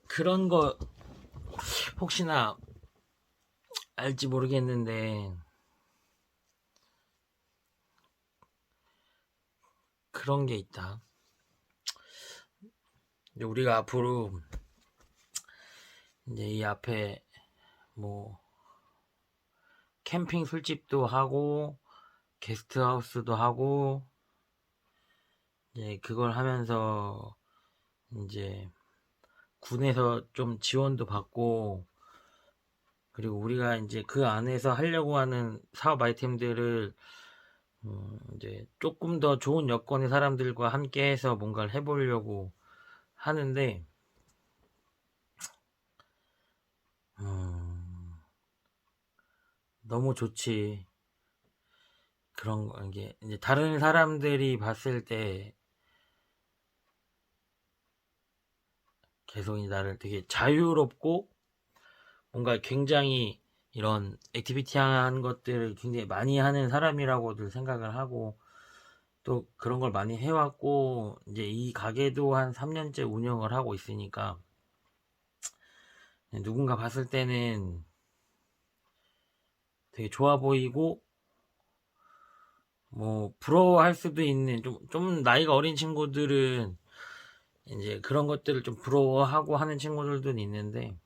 그런 거 혹시나 알지 모르겠는데 그런 게 있다. 이제 우리가 앞으로 이제 이 앞에 뭐 캠핑 술집도 하고 게스트하우스도 하고 이제 그걸 하면서 이제 군에서 좀 지원도 받고, 그리고 우리가 이제 그 안에서 하려고 하는 사업 아이템들을 이제 조금 더 좋은 여건의 사람들과 함께 해서 뭔가를 해보려고 하는데, 너무 좋지. 그런 거, 이게 이제 다른 사람들이 봤을 때 계속 나를 되게 자유롭고 뭔가 굉장히 이런 액티비티한 것들을 굉장히 많이 하는 사람이라고들 생각을 하고, 또 그런 걸 많이 해왔고, 이제 이 가게도 한 3년째 운영을 하고 있으니까 누군가 봤을 때는 되게 좋아 보이고 뭐 부러워할 수도 있는, 좀 나이가 어린 친구들은 이제 그런 것들을 좀 부러워하고 하는 친구들도 있는데,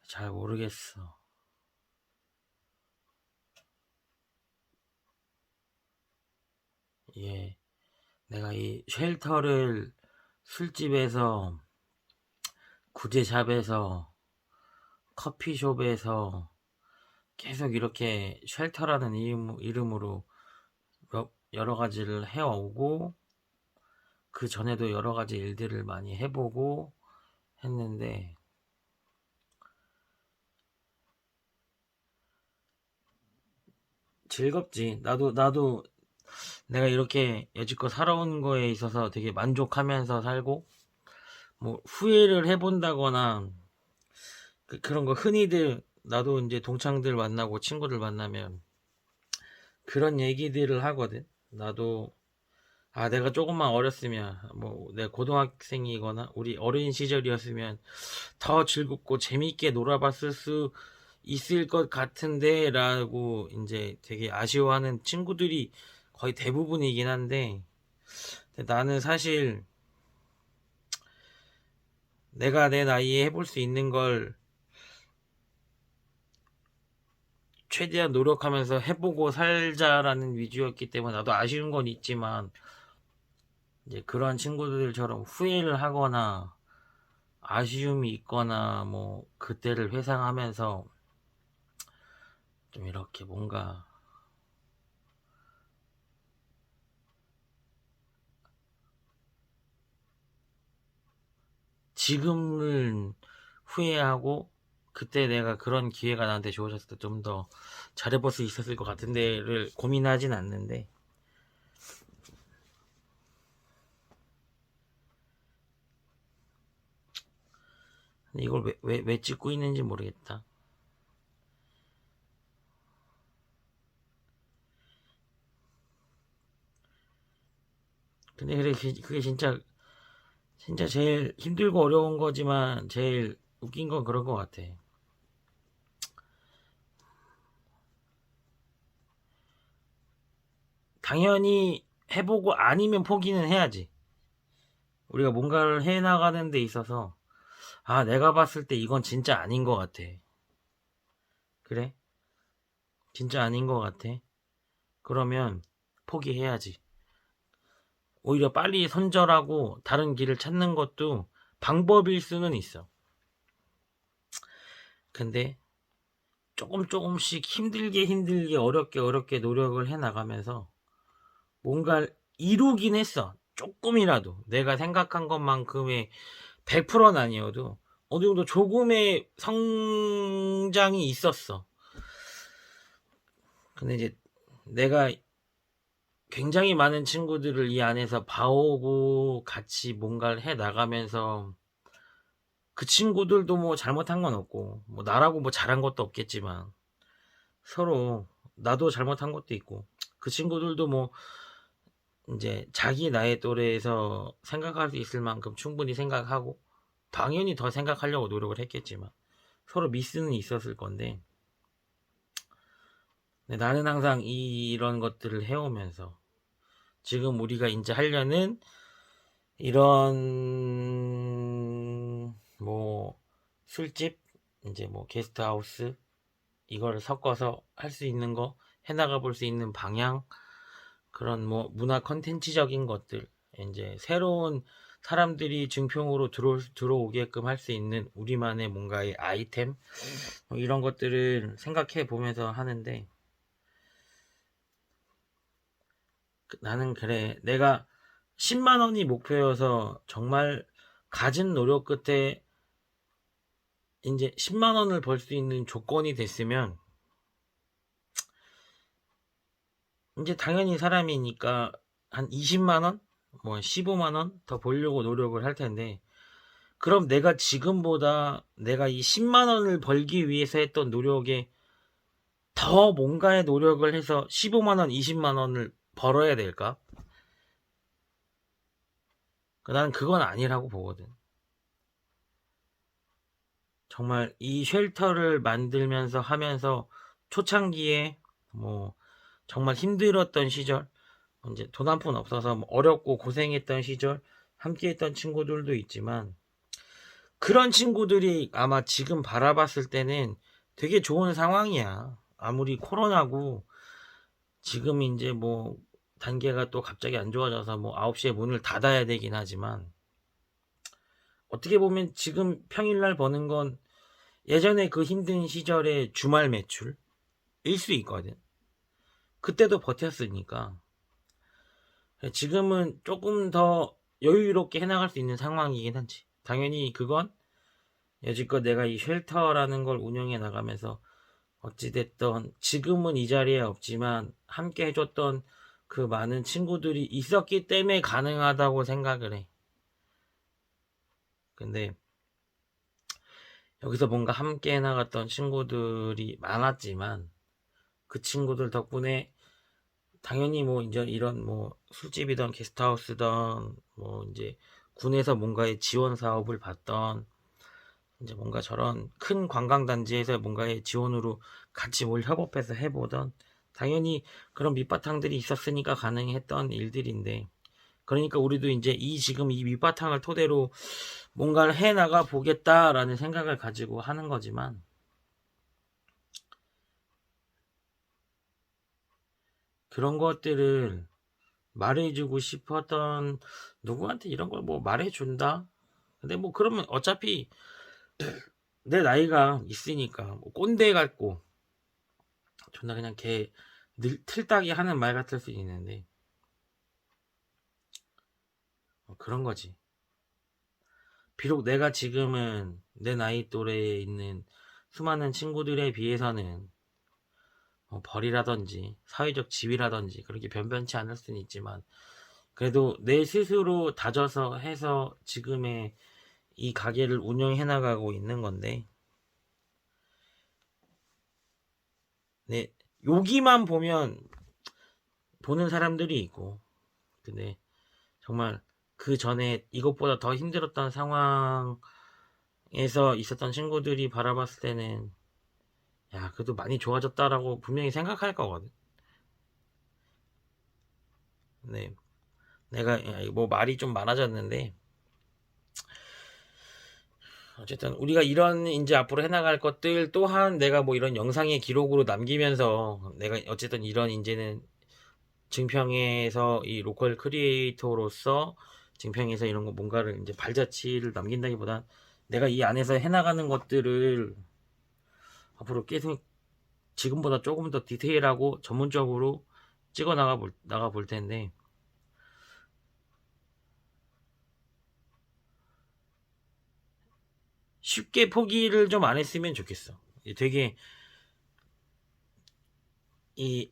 잘 모르겠어. 예, 내가 이 쉘터를 술집에서, 구제샵에서, 커피숍에서 계속 이렇게 쉘터라는 이름으로 여러 가지를 해오고, 그 전에도 여러 가지 일들을 많이 해보고 했는데, 즐겁지. 나도 내가 이렇게 여지껏 살아온 거에 있어서 되게 만족하면서 살고, 뭐 후회를 해본다거나 그런 거 흔히들, 나도 이제 동창들 만나고 친구들 만나면 그런 얘기들을 하거든. 나도 내가 조금만 어렸으면, 뭐 내가 고등학생이거나 우리 어린 시절이었으면 더 즐겁고 재밌게 놀아봤을 수 있을 것 같은데 라고 이제 되게 아쉬워하는 친구들이 거의 대부분이긴 한데, 나는 사실 내가 내 나이에 해볼 수 있는 걸 최대한 노력하면서 해보고 살자라는 위주였기 때문에 나도 아쉬운 건 있지만, 이제 그런 친구들처럼 후회를 하거나 아쉬움이 있거나 뭐 그때를 회상하면서 좀 이렇게 뭔가 지금을 후회하고, 그때 내가 그런 기회가 나한테 주어졌을 때 좀 더 잘해볼 수 있었을 것 같은데를 고민하진 않는데, 이걸 왜 찍고 있는지 모르겠다. 근데 그래, 그게 진짜 제일 힘들고 어려운 거지만 제일 웃긴 건 그런 것 같아. 당연히 해보고 아니면 포기는 해야지. 우리가 뭔가를 해나가는 데 있어서, 내가 봤을 때 이건 진짜 아닌 것 같아. 그래? 진짜 아닌 것 같아. 그러면 포기해야지. 오히려 빨리 선절하고 다른 길을 찾는 것도 방법일 수는 있어. 근데 조금씩 힘들게 어렵게 노력을 해 나가면서 뭔가를 이루긴 했어. 조금이라도 내가 생각한 것만큼의 100%는 아니어도 어느 정도 조금의 성장이 있었어. 근데 이제 내가 굉장히 많은 친구들을 이 안에서 봐오고 같이 뭔가를 해 나가면서, 그 친구들도 뭐 잘못한 건 없고 뭐 나라고 뭐 잘한 것도 없겠지만, 서로 나도 잘못한 것도 있고 그 친구들도 뭐 이제 자기 나이 또래에서 생각할 수 있을 만큼 충분히 생각하고, 당연히 더 생각하려고 노력을 했겠지만 서로 미스는 있었을 건데, 나는 항상 이런 것들을 해오면서 지금 우리가 이제 하려는 이런 뭐 술집, 이제 뭐 게스트하우스, 이거를 섞어서 할 수 있는 거, 해나가 볼 수 있는 방향, 그런 뭐 문화 컨텐츠적인 것들, 이제 새로운 사람들이 증평으로 들어오게끔 할 수 있는 우리만의 뭔가의 아이템, 뭐 이런 것들을 생각해 보면서 하는데, 나는 그래, 내가 10만 원이 목표여서 정말 갖은 노력 끝에 이제 10만 원을 벌 수 있는 조건이 됐으면, 이제 당연히 사람이니까 한 20만 원? 뭐 15만 원 더 벌려고 노력을 할 텐데, 그럼 내가 지금보다 내가 이 10만 원을 벌기 위해서 했던 노력에 더 뭔가의 노력을 해서 15만 원, 20만 원을 벌어야 될까? 난 그건 아니라고 보거든. 정말 이 쉘터를 만들면서 하면서 초창기에 뭐 정말 힘들었던 시절, 이제 돈 한 푼 없어서 뭐 어렵고 고생했던 시절 함께 했던 친구들도 있지만, 그런 친구들이 아마 지금 바라봤을 때는 되게 좋은 상황이야. 아무리 코로나고 지금 이제 뭐 단계가 또 갑자기 안 좋아져서 뭐 9시에 문을 닫아야 되긴 하지만, 어떻게 보면 지금 평일날 버는 건 예전에 그 힘든 시절의 주말 매출일 수 있거든. 그때도 버텼으니까. 지금은 조금 더 여유롭게 해나갈 수 있는 상황이긴 한지, 당연히 그건 여지껏 내가 이 쉘터라는 걸 운영해 나가면서 어찌됐던 지금은 이 자리에 없지만 함께 해줬던 그 많은 친구들이 있었기 때문에 가능하다고 생각을 해. 근데 여기서 뭔가 함께 해나갔던 친구들이 많았지만, 그 친구들 덕분에 당연히 뭐 이제 이런 뭐 술집이던 게스트하우스던 뭐 이제 군에서 뭔가의 지원 사업을 받던, 이제 뭔가 저런 큰 관광단지에서 뭔가의 지원으로 같이 뭘 협업해서 해보던, 당연히 그런 밑바탕들이 있었으니까 가능했던 일들인데, 그러니까 우리도 이제 지금 이 밑바탕을 토대로 뭔가를 해나가 보겠다라는 생각을 가지고 하는 거지만, 그런 것들을 말해주고 싶었던, 누구한테 이런 걸 뭐 말해준다? 근데 뭐 그러면 어차피 내 나이가 있으니까 뭐 꼰대 같고 존나 그냥 틀딱이 하는 말 같을 수 있는데, 그런 거지. 비록 내가 지금은 내 나이 또래에 있는 수많은 친구들에 비해서는 벌이라든지 사회적 지위라든지 그렇게 변변치 않을 수는 있지만, 그래도 내 스스로 다져서 해서 지금의 이 가게를 운영해 나가고 있는 건데, 네, 여기만 보는 사람들이 있고, 근데 정말 그 전에 이것보다 더 힘들었던 상황에서 있었던 친구들이 바라봤을 때는, 야, 그래도 많이 좋아졌다라고 분명히 생각할 거거든. 네, 내가 뭐 말이 좀 많아졌는데, 어쨌든 우리가 이런 이제 앞으로 해나갈 것들 또한 내가 뭐 이런 영상의 기록으로 남기면서, 내가 어쨌든 이런 이제는 증평에서 이 로컬 크리에이터로서 증평에서 이런 거 뭔가를 이제 발자취를 남긴다기보단 내가 이 안에서 해나가는 것들을 앞으로 계속 지금보다 조금 더 디테일하고 전문적으로 찍어 나가 볼 텐데, 쉽게 포기를 좀 안 했으면 좋겠어. 되게 이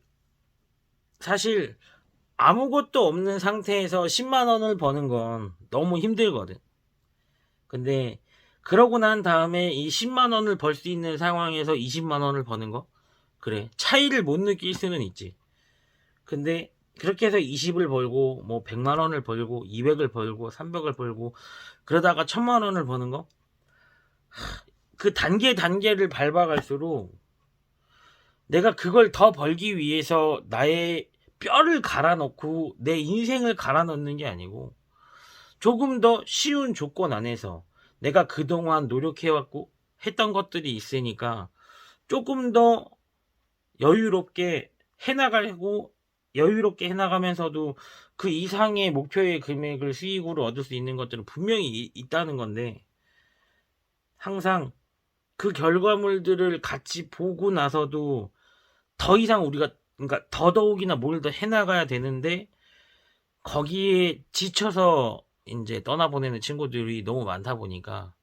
사실 아무것도 없는 상태에서 10만 원을 버는 건 너무 힘들거든. 근데 그러고 난 다음에 이 10만 원을 벌 수 있는 상황에서 20만 원을 버는 거? 그래. 차이를 못 느낄 수는 있지. 근데 그렇게 해서 20을 벌고 뭐 100만 원을 벌고 200을 벌고 300을 벌고 그러다가 1000만 원을 버는 거, 그 단계를 밟아갈수록 내가 그걸 더 벌기 위해서 나의 뼈를 갈아넣고 내 인생을 갈아넣는 게 아니고 조금 더 쉬운 조건 안에서 내가 그동안 노력해왔고 했던 것들이 있으니까 조금 더 여유롭게 해나가고, 여유롭게 해나가면서도 그 이상의 목표의 금액을 수익으로 얻을 수 있는 것들은 분명히 있다는 건데, 항상 그 결과물들을 같이 보고 나서도 더 이상 우리가, 그러니까 더더욱이나 뭘 더 해나가야 되는데 거기에 지쳐서 이제 떠나보내는 친구들이 너무 많다 보니까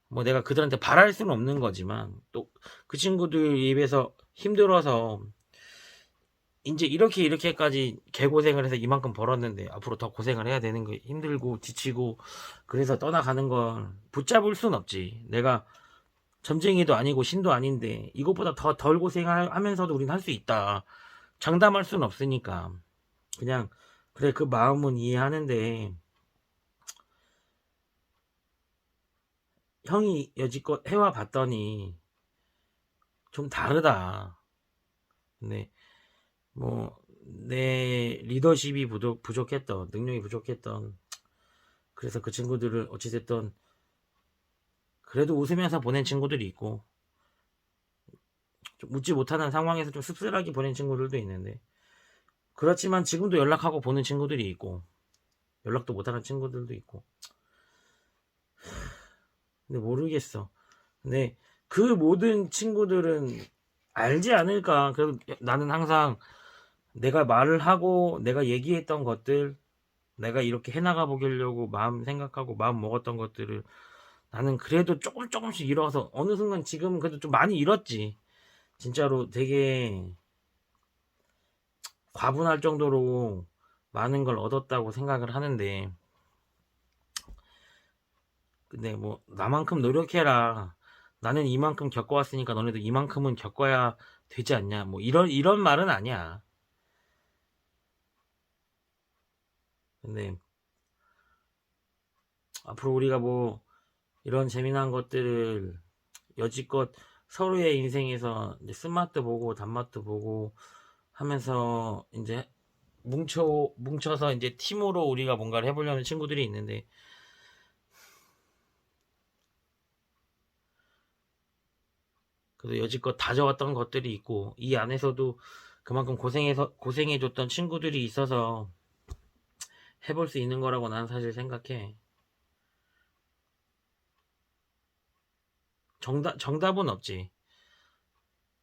뭐 내가 그들한테 바랄 수는 없는 거지만 또 그 친구들 입에서 힘들어서 이제 이렇게까지 개고생을 해서 이만큼 벌었는데 앞으로 더 고생을 해야 되는 거 힘들고 지치고 그래서 떠나가는 걸 붙잡을 순 없지. 내가 점쟁이도 아니고 신도 아닌데 이것보다 더 덜 고생하면서도 우린 할 수 있다. 장담할 순 없으니까 그냥 그래, 그 마음은 이해하는데 형이 여지껏 해와 봤더니 좀 다르다. 근데 뭐 내 리더십이 부족했던, 능력이 부족했던, 그래서 그 친구들을 어찌됐든 그래도 웃으면서 보낸 친구들이 있고 좀 웃지 못하는 상황에서 좀 씁쓸하게 보낸 친구들도 있는데, 그렇지만 지금도 연락하고 보는 친구들이 있고 연락도 못하는 친구들도 있고. 근데 모르겠어. 근데 그 모든 친구들은 알지 않을까. 그래도 나는 항상 내가 말을 하고 내가 얘기했던 것들, 내가 이렇게 해나가 보려고 마음 생각하고 마음 먹었던 것들을 나는 그래도 조금씩 잃어서 어느 순간 지금 그래도 좀 많이 잃었지. 진짜로 되게 과분할 정도로 많은 걸 얻었다고 생각을 하는데, 근데 뭐 나만큼 노력해라, 나는 이만큼 겪어왔으니까 너네도 이만큼은 겪어야 되지 않냐, 뭐 이런 말은 아니야. 근데 앞으로 우리가 뭐 이런 재미난 것들을 여지껏 서로의 인생에서 이제 쓴맛도 보고 단맛도 보고 하면서 이제 뭉쳐서 이제 팀으로 우리가 뭔가를 해보려는 친구들이 있는데, 그래도 여지껏 다져왔던 것들이 있고 이 안에서도 그만큼 고생해줬던 친구들이 있어서 해볼 수 있는 거라고 난 사실 생각해. 정답은 없지.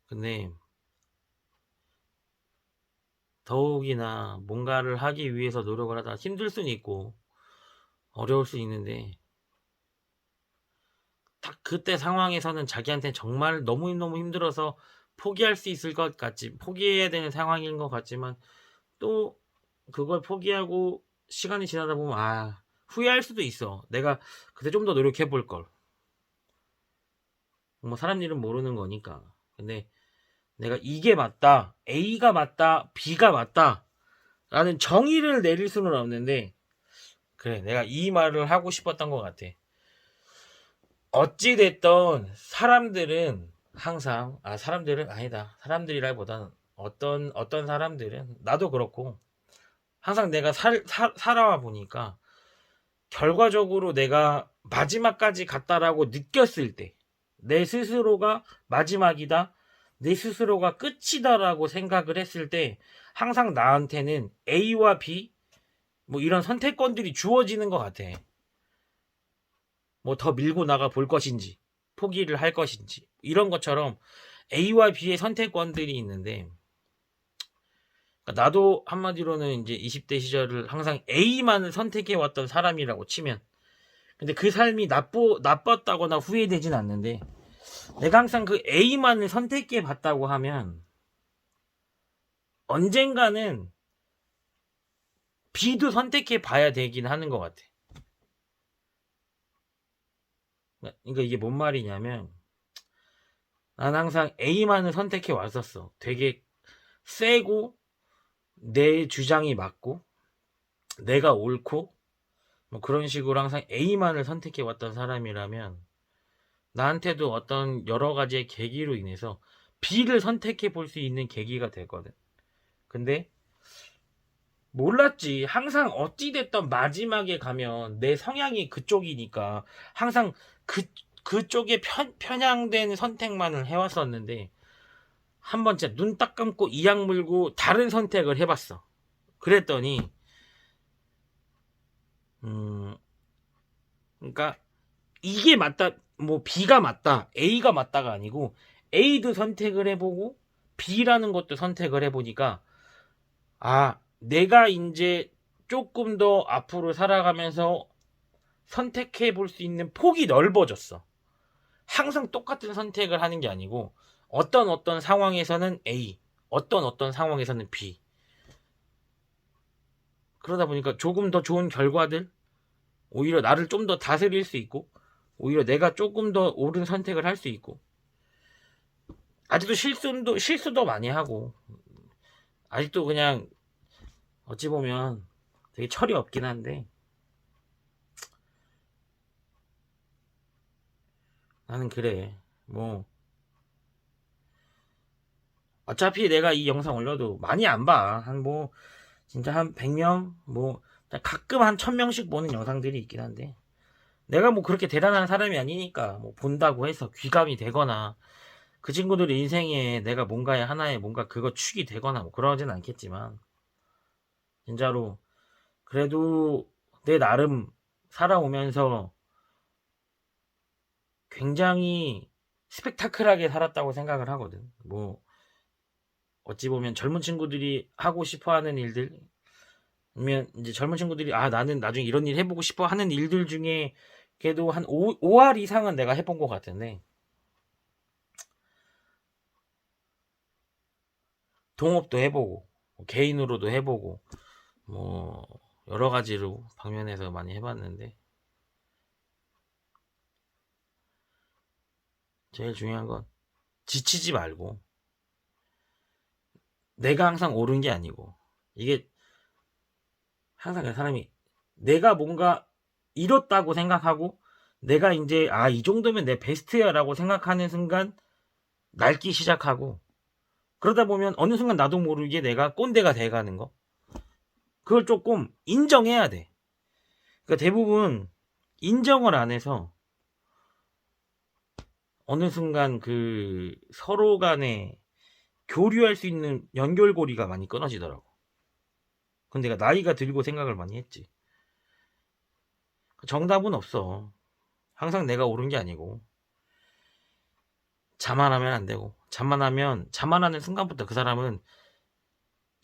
근데 더욱이나 뭔가를 하기 위해서 노력을 하다 힘들 수는 있고 어려울 수 있는데, 딱 그때 상황에서는 자기한테 정말 너무너무 힘들어서 포기할 수 있을 것 같지, 포기해야 되는 상황인 것 같지만 또 그걸 포기하고 시간이 지나다 보면 후회할 수도 있어. 내가 그때 좀 더 노력해 볼 걸. 뭐 사람 일은 모르는 거니까. 근데 내가 이게 맞다, A가 맞다, B가 맞다 라는 정의를 내릴 수는 없는데, 그래, 내가 이 말을 하고 싶었던 것 같아. 어찌됐던 사람들은 항상, 사람들은 아니다, 사람들이라기보다는 어떤 사람들은, 나도 그렇고 항상 내가 살아와 보니까 결과적으로 내가 마지막까지 갔다라고 느꼈을 때, 내 스스로가 마지막이다, 내 스스로가 끝이다라고 생각을 했을 때 항상 나한테는 A와 B 뭐 이런 선택권들이 주어지는 것 같아. 뭐 더 밀고 나가 볼 것인지 포기를 할 것인지 이런 것처럼 A와 B의 선택권들이 있는데, 그러니까 나도 한마디로는 이제 20대 시절을 항상 A만을 선택해 왔던 사람이라고 치면, 근데 그 삶이 나빴다거나 후회되진 않는데, 내가 항상 그 A만을 선택해 봤다고 하면 언젠가는 B도 선택해 봐야 되긴 하는 것 같아. 그러니까 이게 뭔 말이냐면, 난 항상 A만을 선택해 왔었어. 되게 세고 내 주장이 맞고 내가 옳고 뭐 그런 식으로 항상 A만을 선택해 왔던 사람이라면 나한테도 어떤 여러 가지의 계기로 인해서 B를 선택해 볼 수 있는 계기가 되거든. 근데 몰랐지. 항상 어찌됐던 마지막에 가면 내 성향이 그쪽이니까 항상 그쪽에 편향된 선택만을 해왔었는데 한 번 진짜 눈 딱 감고 이악 물고 다른 선택을 해봤어. 그랬더니 그러니까 이게 맞다, 뭐 B가 맞다, A가 맞다가 아니고 A도 선택을 해보고 B라는 것도 선택을 해보니까 내가 이제 조금 더 앞으로 살아가면서 선택해 볼 수 있는 폭이 넓어졌어. 항상 똑같은 선택을 하는 게 아니고 어떤 상황에서는 A, 어떤 상황에서는 B. 그러다 보니까 조금 더 좋은 결과들, 오히려 나를 좀 더 다스릴 수 있고 오히려 내가 조금 더 옳은 선택을 할 수 있고 아직도 실수도 많이 하고 아직도 그냥 어찌 보면 되게 철이 없긴 한데 나는 그래. 뭐 어차피 내가 이 영상 올려도 많이 안 봐. 진짜 한 100명 뭐 가끔 한 1000명씩 보는 영상들이 있긴 한데 내가 뭐 그렇게 대단한 사람이 아니니까 뭐 본다고 해서 귀감이 되거나 그 친구들의 인생에 내가 뭔가의 하나의 뭔가 그거 축이 되거나 뭐 그러진 않겠지만 진짜로 그래도 내 나름 살아오면서 굉장히 스펙타클하게 살았다고 생각을 하거든. 뭐 어찌 보면 젊은 친구들이 하고 싶어 하는 일들 아니면 이제 젊은 친구들이 나는 나중에 이런 일 해보고 싶어 하는 일들 중에 그래도 한 5할 이상은 내가 해본 것 같은데 동업도 해보고 개인으로도 해보고 뭐 여러 가지로 방면에서 많이 해봤는데 제일 중요한 건 지치지 말고 내가 항상 옳은 게 아니고 이게 항상 그 사람이 내가 뭔가 이렇다고 생각하고 내가 이제 이 정도면 내 베스트야 라고 생각하는 순간 낡기 시작하고 그러다 보면 어느 순간 나도 모르게 내가 꼰대가 돼가는 거 그걸 조금 인정해야 돼. 그러니까 대부분 인정을 안 해서 어느 순간 그 서로 간에 교류할 수 있는 연결고리가 많이 끊어지더라고. 근데 내가 나이가 들고 생각을 많이 했지. 정답은 없어. 항상 내가 옳은 게 아니고 자만하면 안 되고 자만하는 순간부터 그 사람은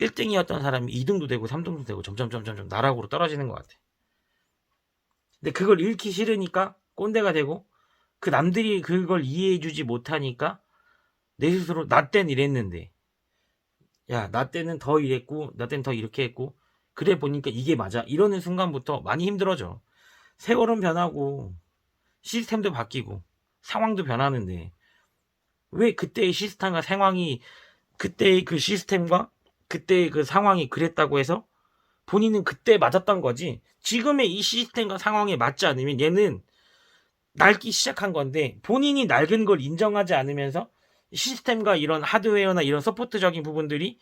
1등이었던 사람이 2등도 되고 3등도 되고 점점 나락으로 떨어지는 것 같아. 근데 그걸 잃기 싫으니까 꼰대가 되고 그 남들이 그걸 이해해주지 못하니까 내 스스로 나 땐 이랬는데 나 때는 더 이랬고 나 때는 더 이렇게 했고 그래 보니까 이게 맞아 이러는 순간부터 많이 힘들어져. 세월은 변하고 시스템도 바뀌고 상황도 변하는데 왜 그때의 시스템과 상황이 그때의 그 시스템과 그때의 그 상황이 그랬다고 해서 본인은 그때 맞았던 거지 지금의 이 시스템과 상황에 맞지 않으면 얘는 낡기 시작한 건데 본인이 낡은 걸 인정하지 않으면서 시스템과 이런 하드웨어나 이런 서포트적인 부분들이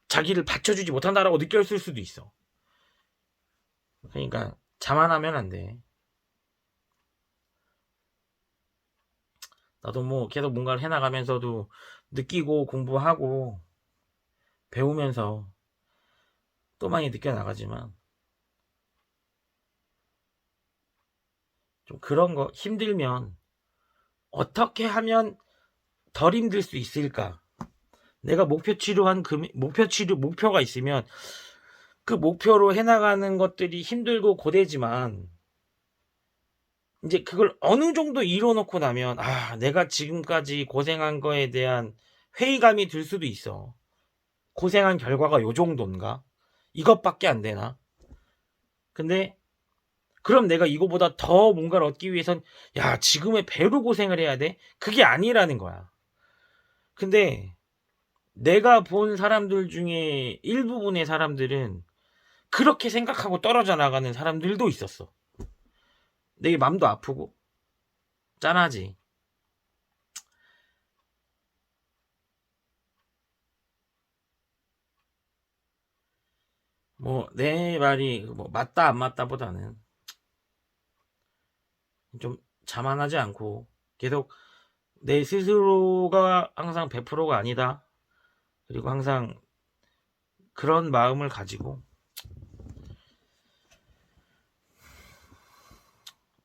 자기를 받쳐주지 못한다라고 느꼈을 수도 있어. 그러니까 자만하면 안 돼. 나도 뭐 계속 뭔가를 해나가면서도 느끼고 공부하고 배우면서 또 많이 느껴나가지만 좀 그런 거 힘들면 어떻게 하면 덜 힘들 수 있을까? 내가 목표가 있으면 그 목표로 해나가는 것들이 힘들고 고되지만 이제 그걸 어느 정도 이뤄놓고 나면 내가 지금까지 고생한 거에 대한 회의감이 들 수도 있어. 고생한 결과가 요 정도인가? 이것밖에 안 되나? 근데 그럼 내가 이거보다 더 뭔가를 얻기 위해선 지금의 배로 고생을 해야 돼? 그게 아니라는 거야. 근데 내가 본 사람들 중에 일부분의 사람들은 그렇게 생각하고 떨어져 나가는 사람들도 있었어. 내 맘도 아프고 짠하지. 뭐 내 말이 뭐 맞다 안 맞다 보다는 좀 자만하지 않고 계속 내 스스로가 항상 100%가 아니다. 그리고 항상 그런 마음을 가지고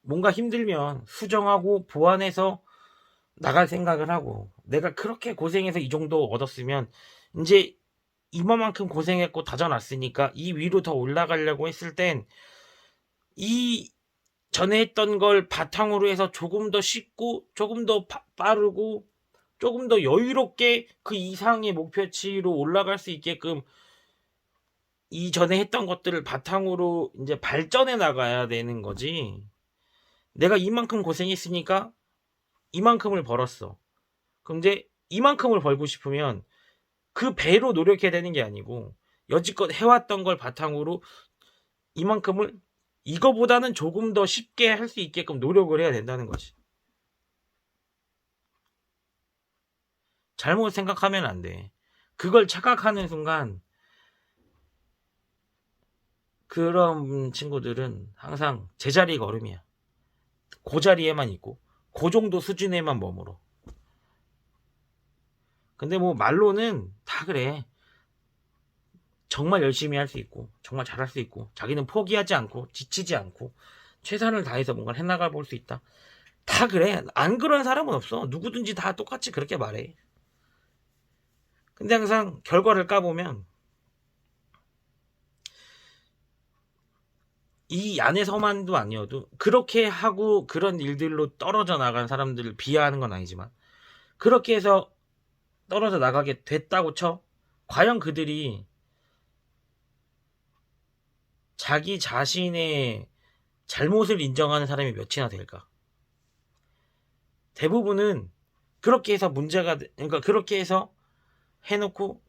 뭔가 힘들면 수정하고 보완해서 나갈 생각을 하고, 내가 그렇게 고생해서 이 정도 얻었으면 이제 이만큼 고생했고 다져놨으니까 이 위로 더 올라가려고 했을 땐 이 전에 했던 걸 바탕으로 해서 조금 더 쉽고 조금 더 빠르고 조금 더 여유롭게 그 이상의 목표치로 올라갈 수 있게끔 이전에 했던 것들을 바탕으로 이제 발전해 나가야 되는 거지. 내가 이만큼 고생했으니까 이만큼을 벌었어. 그럼 이제 이만큼을 벌고 싶으면 그 배로 노력해야 되는 게 아니고 여지껏 해왔던 걸 바탕으로 이만큼을 이거보다는 조금 더 쉽게 할 수 있게끔 노력을 해야 된다는 거지. 잘못 생각하면 안 돼. 그걸 착각하는 순간 그런 친구들은 항상 제자리 걸음이야. 그 자리에만 있고 그 정도 수준에만 머물어. 근데 뭐 말로는 다 그래. 정말 열심히 할 수 있고 정말 잘할 수 있고 자기는 포기하지 않고 지치지 않고 최선을 다해서 뭔가를 해나가 볼 수 있다. 다 그래. 안 그런 사람은 없어. 누구든지 다 똑같이 그렇게 말해. 근데 항상 결과를 까보면 이 안에서만도 아니어도 그렇게 하고 그런 일들로 떨어져 나간 사람들을 비하하는 건 아니지만 그렇게 해서 떨어져 나가게 됐다고 쳐. 과연 그들이 자기 자신의 잘못을 인정하는 사람이 몇이나 될까? 대부분은 그렇게 해서 그러니까 그렇게 해서 해놓고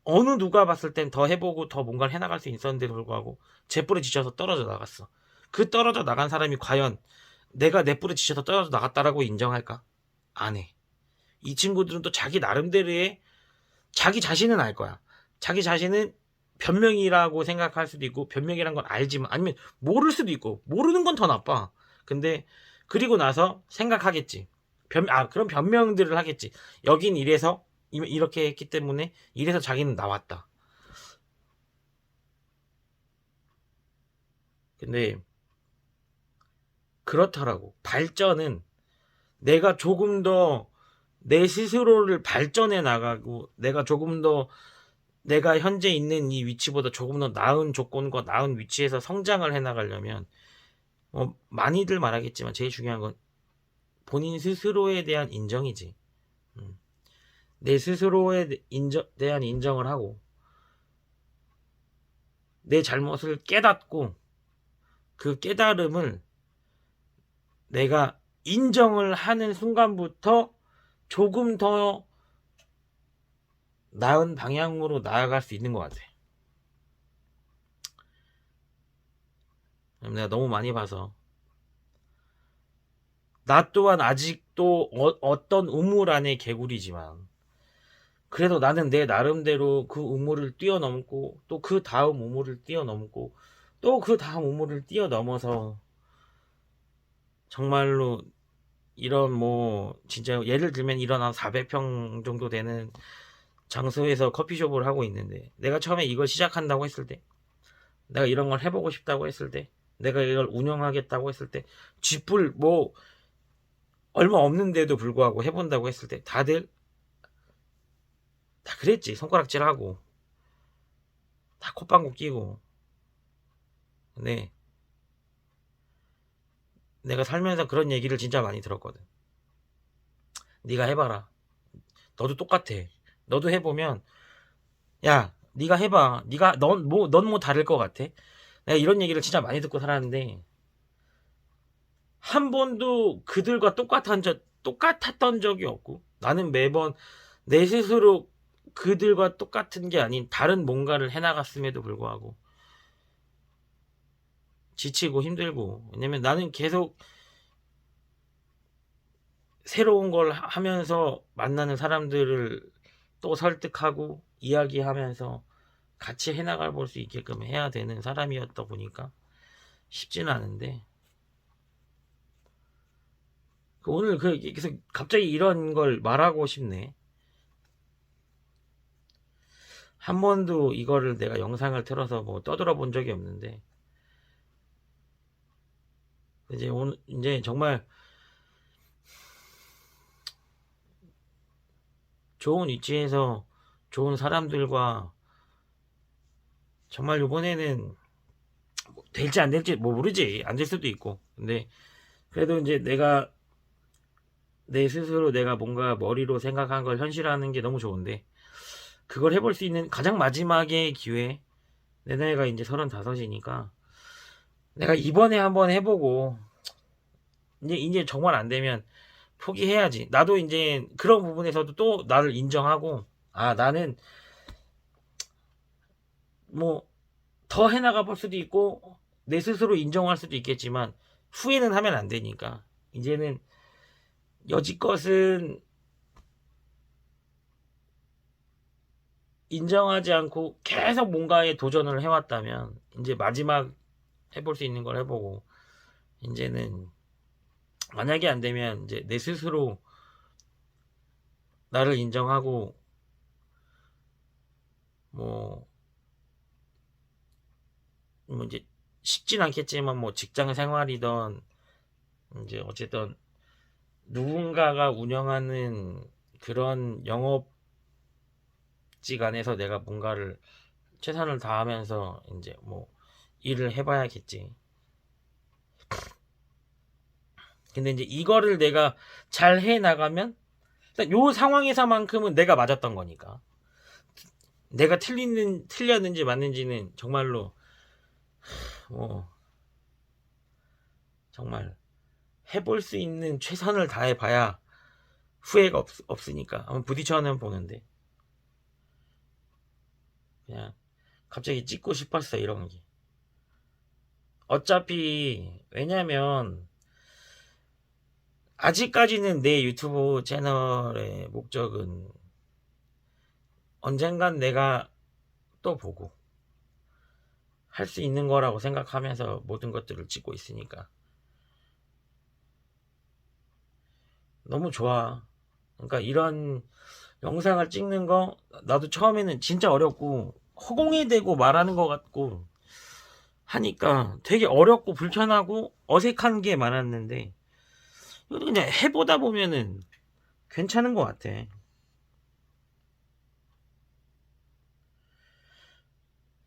어느 누가 봤을 땐 더 해보고 더 뭔가를 해나갈 수 있었는데도 불구하고 제 뿔에 지쳐서 떨어져 나갔어. 그 떨어져 나간 사람이 과연 내가 내 뿔에 지쳐서 떨어져 나갔다라고 인정할까? 안 해. 이 친구들은 또 자기 나름대로의 자기 자신은 알 거야. 자기 자신은 변명이라고 생각할 수도 있고 변명이란 건 알지만 아니면 모를 수도 있고 모르는 건 더 나빠. 근데 그리고 나서 생각하겠지. 그런 변명들을 하겠지. 여긴 이래서 이렇게 했기 때문에 이래서 자기는 나왔다. 근데 그렇더라고. 발전은 내가 조금 더 내 스스로를 발전해 나가고 내가 조금 더 내가 현재 있는 이 위치보다 조금 더 나은 조건과 나은 위치에서 성장을 해 나가려면 많이들 말하겠지만 제일 중요한 건 본인 스스로에 대한 인정이지. 내 스스로에 대한 인정을 하고 내 잘못을 깨닫고 그 깨달음을 내가 인정을 하는 순간부터 조금 더 나은 방향으로 나아갈 수 있는 것 같아. 내가 너무 많이 봐서 나 또한 아직도 어떤 우물 안에 개구리지만 그래도 나는 내 나름대로 그 우물을 뛰어넘고 또 그 다음 우물을 뛰어넘고 또 그 다음 우물을 뛰어넘어서 정말로 이런 뭐 진짜 예를 들면 이런 한 400평 정도 되는 장소에서 커피숍을 하고 있는데 내가 처음에 이걸 시작한다고 했을 때 내가 이런 걸 해보고 싶다고 했을 때 내가 이걸 운영하겠다고 했을 때 쥐뿔 뭐 얼마 없는데도 불구하고 해본다고 했을 때 다들 다 그랬지. 손가락질하고 다 콧방구 끼고. 근데 내가 살면서 그런 얘기를 진짜 많이 들었거든. 네가 해봐라. 너도 똑같아. 너도 해보면 야 네가 해봐. 네가 넌 뭐 다를 것 같아? 내가 이런 얘기를 진짜 많이 듣고 살았는데 한 번도 그들과 똑같았던 적이 없고 나는 매번 내 스스로 그들과 똑같은 게 아닌 다른 뭔가를 해나갔음에도 불구하고 지치고 힘들고, 왜냐면 나는 계속 새로운 걸 하면서 만나는 사람들을 또 설득하고 이야기하면서 같이 해나갈 볼 수 있게끔 해야 되는 사람이었다 보니까 쉽지는 않은데, 오늘 계속 갑자기 이런 걸 말하고 싶네. 한 번도 이거를 내가 영상을 틀어서 뭐 떠들어 본 적이 없는데, 이제 오늘 이제 정말 좋은 위치에서 좋은 사람들과, 정말 이번에는 뭐 될지 안 될지 뭐 모르지, 안 될 수도 있고, 근데 그래도 이제 내가 내 스스로 내가 뭔가 머리로 생각한 걸 현실화하는 게 너무 좋은데, 그걸 해볼 수 있는 가장 마지막의 기회, 내 나이가 이제 35이니까 내가 이번에 한번 해보고, 이제 정말 안 되면 포기해야지. 나도 이제 그런 부분에서도 또 나를 인정하고, 아, 나는 뭐 더 해나가 볼 수도 있고 내 스스로 인정할 수도 있겠지만 후회는 하면 안 되니까, 이제는 여지껏은 인정하지 않고 계속 뭔가에 도전을 해왔다면 이제 마지막 해볼 수 있는 걸 해보고, 이제는 만약에 안 되면 이제 내 스스로 나를 인정하고, 뭐, 뭐 이제 쉽진 않겠지만 뭐 직장 생활이던 이제 어쨌든 누군가가 운영하는 그런 영업직 안에서 내가 뭔가를 최선을 다하면서 이제 뭐 일을 해봐야겠지. 근데 이제 이거를 내가 잘 해나가면, 요 상황에서만큼은 내가 맞았던 거니까, 내가 틀렸는지 맞는지는 정말로 뭐 정말 해볼 수 있는 최선을 다해봐야 후회가 없으니까 한번 부딪혀는 보는데, 그냥 갑자기 찍고 싶었어 이런 게. 어차피 왜냐면 아직까지는 내 유튜브 채널의 목적은 언젠간 내가 또 보고 할 수 있는 거라고 생각하면서 모든 것들을 찍고 있으니까 너무 좋아. 그러니까 이런 영상을 찍는 거, 나도 처음에는 진짜 어렵고 허공에 대고 말하는 것 같고 하니까 되게 어렵고 불편하고 어색한 게 많았는데, 그냥 해보다 보면은 괜찮은 것 같아.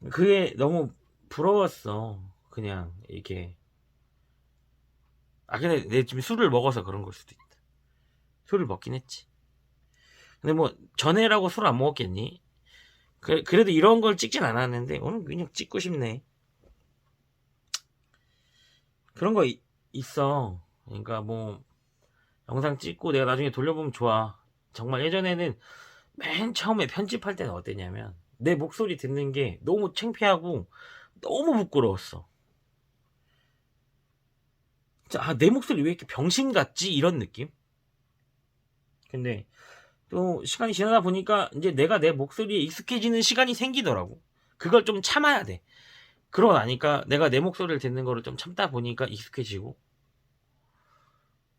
그게 너무 부러웠어. 그냥 이게, 아 근데 내 지금 술을 먹어서 그런 걸 수도 있다. 술을 먹긴 했지. 근데 뭐 전에라고 술 안 먹었겠니? 그래도 이런 걸 찍진 않았는데 오늘 그냥 찍고 싶네. 그런 거 있어. 그러니까 뭐 영상 찍고 내가 나중에 돌려보면 좋아. 정말 예전에는 맨 처음에 편집할 때는 어땠냐면 내 목소리 듣는 게 너무 창피하고 너무 부끄러웠어. 아, 내 목소리 왜 이렇게 병신 같지? 이런 느낌? 근데 또 시간이 지나다 보니까 이제 내가 내 목소리에 익숙해지는 시간이 생기더라고. 그걸 좀 참아야 돼. 그러고 나니까 내가 내 목소리를 듣는 거를 좀 참다 보니까 익숙해지고,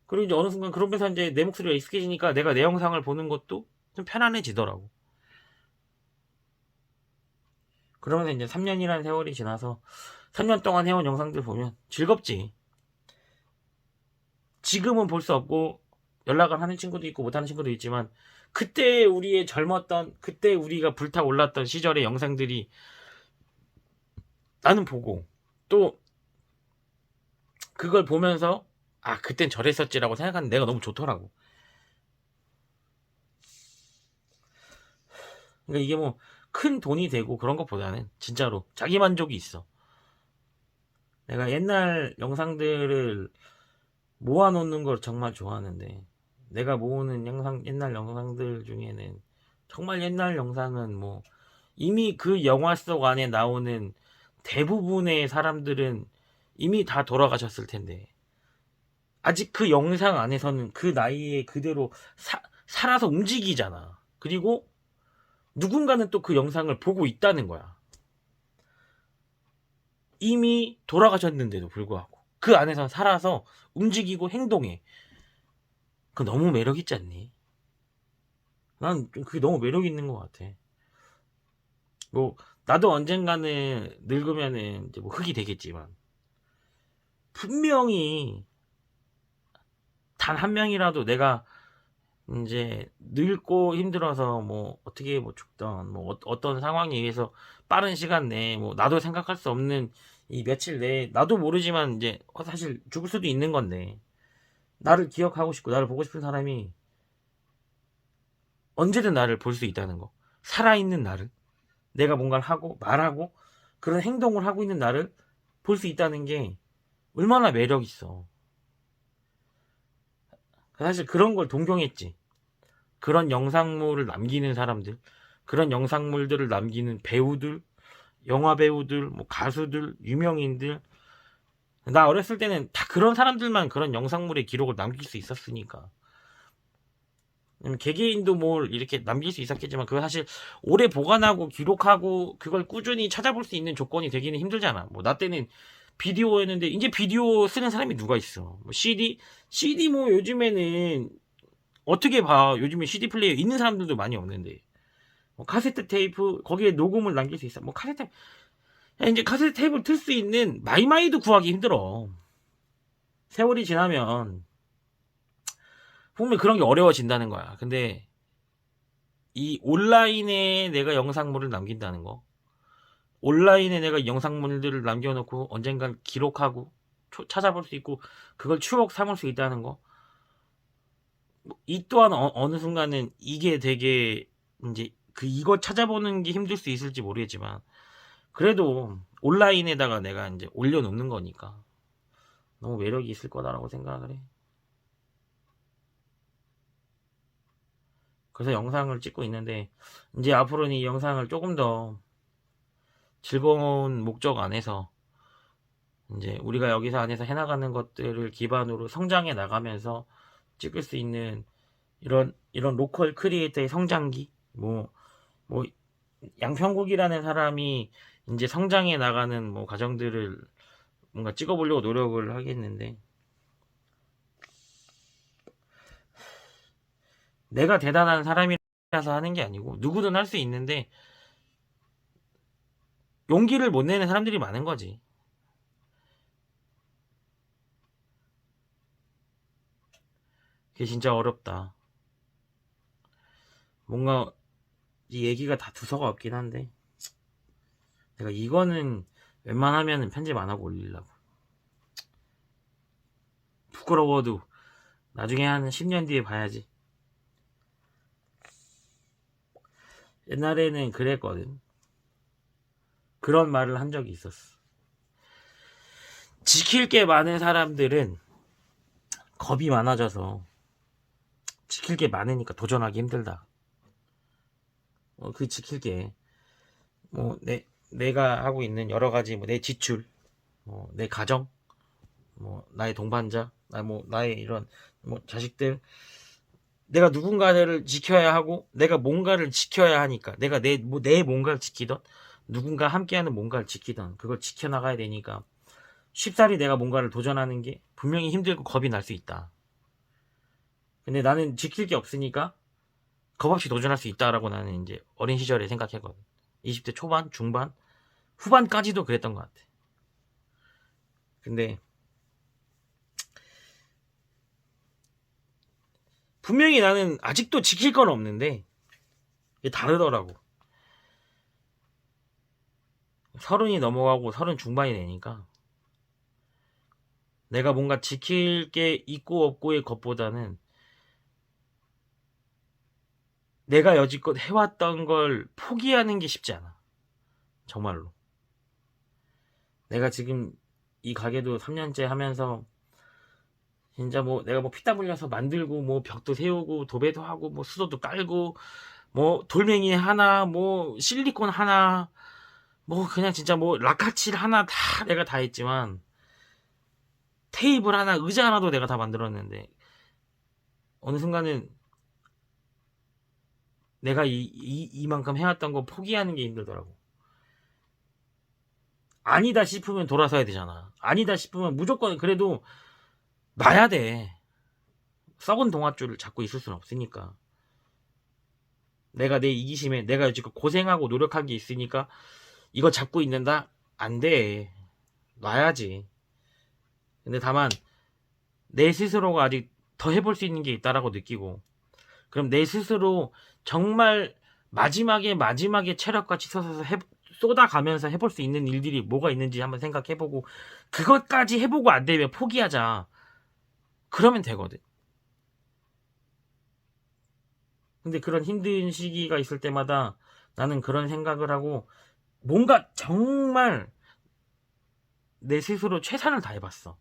그리고 이제 어느 순간 그러면서 이제 내 목소리가 익숙해지니까 내가 내 영상을 보는 것도 좀 편안해지더라고. 그러면서 이제 3년이라는 세월이 지나서 3년 동안 해온 영상들 보면 즐겁지. 지금은 볼 수 없고 연락을 하는 친구도 있고 못하는 친구도 있지만, 그때 우리의 젊었던, 그때 우리가 불타올랐던 시절의 영상들이 나는 보고, 또 그걸 보면서 아 그땐 저랬었지라고 생각하는 내가 너무 좋더라고. 그러니까 이게 뭐 큰 돈이 되고 그런 것보다는 진짜로 자기 만족이 있어. 내가 옛날 영상들을 모아놓는 걸 정말 좋아하는데, 내가 모으는 옛날 영상들 중에는 정말 옛날 영상은 뭐 이미 그 영화 속 안에 나오는 대부분의 사람들은 이미 다 돌아가셨을 텐데 아직 그 영상 안에서는 그 나이에 그대로 살아서 움직이잖아. 그리고 누군가는 또 그 영상을 보고 있다는 거야. 이미 돌아가셨는데도 불구하고 그 안에서 살아서 움직이고 행동해. 그 너무 매력 있지 않니? 난 그게 너무 매력 있는 것 같아. 뭐 나도 언젠가는 늙으면은 이제 뭐 흙이 되겠지만 분명히 단 한 명이라도 내가 이제 늙고 힘들어서 뭐 어떻게 뭐 죽던 뭐 어떤 상황에 의해서 빠른 시간 내에 뭐 나도 생각할 수 없는 이 며칠 내에 나도 모르지만 이제 사실 죽을 수도 있는 건데 나를 기억하고 싶고 나를 보고 싶은 사람이 언제든 나를 볼 수 있다는 거. 살아있는 나를, 내가 뭔가를 하고 말하고 그런 행동을 하고 있는 나를 볼 수 있다는 게 얼마나 매력 있어. 사실 그런 걸 동경했지. 그런 영상물을 남기는 사람들, 그런 영상물들을 남기는 배우들, 영화 배우들, 뭐 가수들, 유명인들. 나 어렸을 때는 다 그런 사람들만 그런 영상물의 기록을 남길 수 있었으니까. 개개인도 뭘 이렇게 남길 수 있었겠지만 그거 사실 오래 보관하고 기록하고 그걸 꾸준히 찾아볼 수 있는 조건이 되기는 힘들잖아. 뭐 나 때는 비디오였는데 이제 비디오 쓰는 사람이 누가 있어? 뭐 CD 뭐 요즘에는 어떻게 봐? 요즘에 CD 플레이어 있는 사람들도 많이 없는데 뭐 카세트 테이프 거기에 녹음을 남길 수 있어. 뭐 카세트 야, 이제 카세트 테이프를 틀 수 있는 마이마이도 구하기 힘들어. 세월이 지나면 분명히 그런 게 어려워진다는 거야. 근데 이 온라인에 내가 영상물을 남긴다는 거, 온라인에 내가 영상물들을 남겨놓고 언젠간 기록하고 찾아볼 수 있고 그걸 추억 삼을 수 있다는 거, 이 또한 어느 순간은 이게 되게 이제 이거 찾아보는 게 힘들 수 있을지 모르겠지만 그래도 온라인에다가 내가 이제 올려놓는 거니까 너무 매력이 있을 거다라고 생각을 해. 그래서 영상을 찍고 있는데 이제 앞으로는 이 영상을 조금 더 즐거운 목적 안에서 이제 우리가 여기서 안에서 해나가는 것들을 기반으로 성장해 나가면서 찍을 수 있는 이런 로컬 크리에이터의 성장기 뭐 양평국이라는 사람이 이제 성장해 나가는 뭐 과정들을 뭔가 찍어보려고 노력을 하겠는데 내가 대단한 사람이라서 하는 게 아니고 누구든 할 수 있는데 용기를 못 내는 사람들이 많은 거지. 그게 진짜 어렵다. 뭔가 이 얘기가 다 두서가 없긴 한데 내가 이거는 웬만하면 편집 안 하고 올리려고. 부끄러워도 나중에 한 10년 뒤에 봐야지. 옛날에는 그랬거든. 그런 말을 한 적이 있었어. 지킬 게 많은 사람들은 겁이 많아져서 지킬 게 많으니까 도전하기 힘들다. 그 지킬 게 뭐 내가 하고 있는 여러 가지 뭐 내 지출, 뭐 내 가정, 뭐 나의 동반자, 나의 이런 뭐 자식들, 내가 누군가를 지켜야 하고 내가 뭔가를 지켜야 하니까 내가 내 뭔가를 지키던 누군가 함께하는 뭔가를 지키던 그걸 지켜나가야 되니까 쉽사리 내가 뭔가를 도전하는 게 분명히 힘들고 겁이 날 수 있다. 근데 나는 지킬 게 없으니까 겁 없이 도전할 수 있다라고 나는 이제 어린 시절에 생각했거든. 20대 초반, 중반, 후반까지도 그랬던 것 같아. 근데 분명히 나는 아직도 지킬 건 없는데 이게 다르더라고. 30이 넘어가고 30 중반이 되니까 내가 뭔가 지킬 게 있고 없고의 것보다는 내가 여지껏 해왔던 걸 포기하는 게 쉽지 않아. 정말로. 내가 지금 이 가게도 3년째 하면서 진짜 뭐 내가 뭐 피땀 흘려서 만들고 뭐 벽도 세우고 도배도 하고 뭐 수도도 깔고 뭐 돌멩이 하나, 뭐 실리콘 하나, 뭐 그냥 진짜 뭐 라카칠 하나 다 내가 다 했지만, 테이블 하나, 의자 하나도 내가 다 만들었는데 어느 순간은 내가 이만큼 해왔던 거 포기하는 게 힘들더라고. 아니다 싶으면 돌아서야 되잖아. 아니다 싶으면 무조건 그래도 놔야 돼. 썩은 동아줄을 잡고 있을 수는 없으니까. 내가 내 이기심에 내가 지금 고생하고 노력한 게 있으니까 이거 잡고 있는다? 안 돼. 놔야지. 근데 다만 내 스스로가 아직 더 해볼 수 있는 게 있다라고 느끼고, 그럼 내 스스로 정말 마지막에 체력같이 서서 쏟아가면서 해볼 수 있는 일들이 뭐가 있는지 한번 생각해보고, 그것까지 해보고 안 되면 포기하자. 그러면 되거든. 근데 그런 힘든 시기가 있을 때마다 나는 그런 생각을 하고, 뭔가 정말 내 스스로 최선을 다해봤어.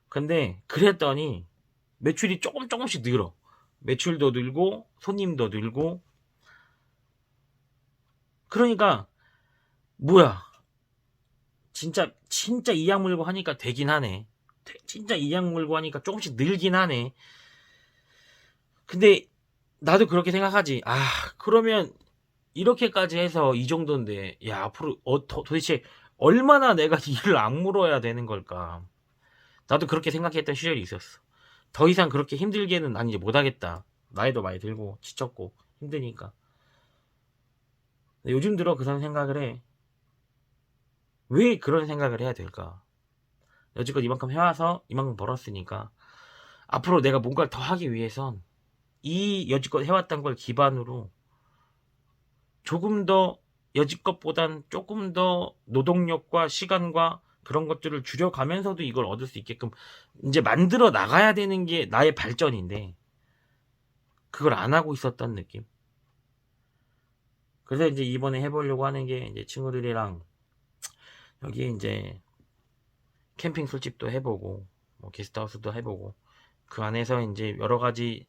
근데 그랬더니 매출이 조금씩 늘어. 매출도 늘고 손님도 늘고. 그러니까 뭐야, 진짜 이악 물고 하니까 되긴 하네. 진짜 이악 물고 하니까 조금씩 늘긴 하네. 근데 나도 그렇게 생각하지. 아, 그러면 이렇게까지 해서 이 정도인데, 야, 앞으로 도대체 얼마나 내가 일을 악물어야 되는 걸까. 나도 그렇게 생각했던 시절이 있었어. 더 이상 그렇게 힘들게는 난 이제 못하겠다. 나이도 많이 들고 지쳤고 힘드니까. 요즘 들어 그런 생각을 해. 왜 그런 생각을 해야 될까? 여지껏 이만큼 해와서 이만큼 벌었으니까 앞으로 내가 뭔가를 더 하기 위해선 이 여지껏 해왔던 걸 기반으로 조금 더, 여지껏보단 조금 더 노동력과 시간과 그런 것들을 줄여가면서도 이걸 얻을 수 있게끔 이제 만들어 나가야 되는 게 나의 발전인데, 그걸 안 하고 있었던 느낌. 그래서 이제 이번에 해보려고 하는 게, 이제 친구들이랑 여기 이제 캠핑 술집도 해보고, 뭐 게스트하우스도 해보고, 그 안에서 이제 여러 가지